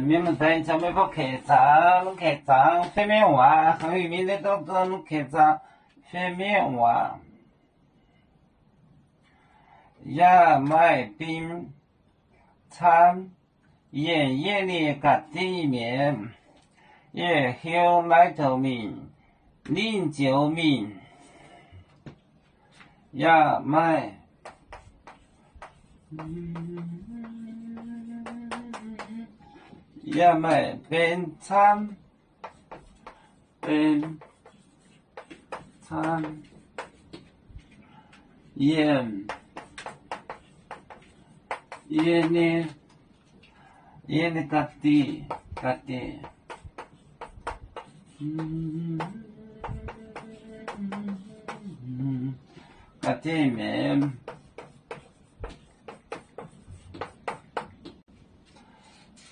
面目在咱们不开张，开张睡眠娃，很有名的都能开张睡眠娃。亚麦冰餐炎炎的个地面，也后来头面临救命。亚麦。亚麦冰餐冰餐炎的个地个地面。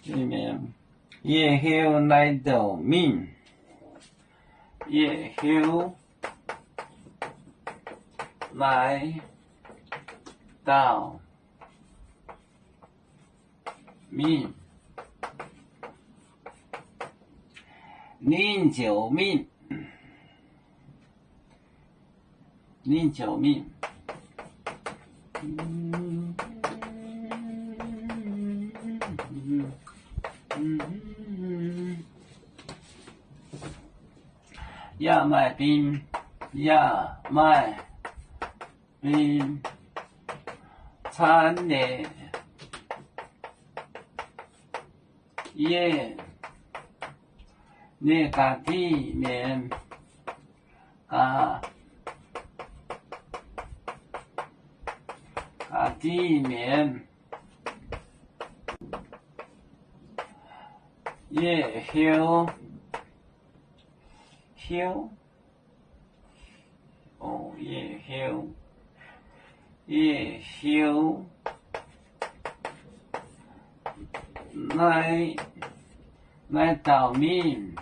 里面也后来到命，也后来到命，临救命，临救命。亚麦冰餐的也那个地面地面也后来到命，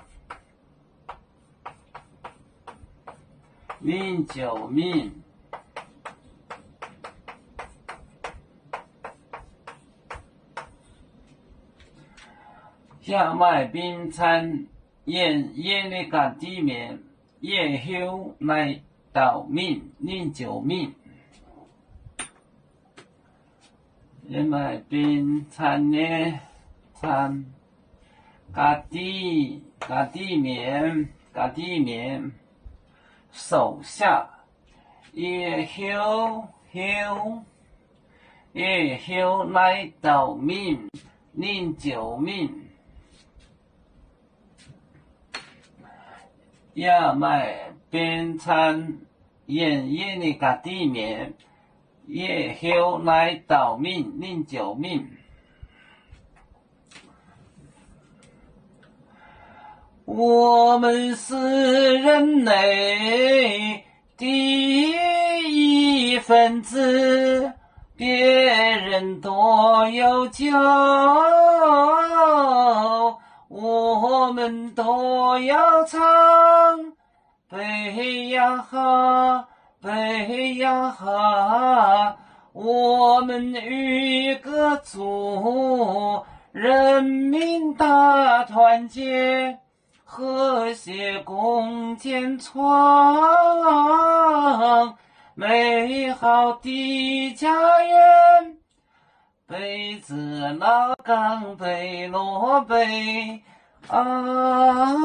临救命。亚麦冰餐炎那个地面，也后来到命，临救命。亚麦冰餐呢餐个地面手下也后来到命，临救命。亚麦冰餐炎那个地面，也后来到命，临救命。我们是人类第一分子，别人多有酒，我们都要唱。北呀哈，北呀哈，我们与歌祖，人民大团结，和谐共建创美好的家园。北自拉岗，北落北啊。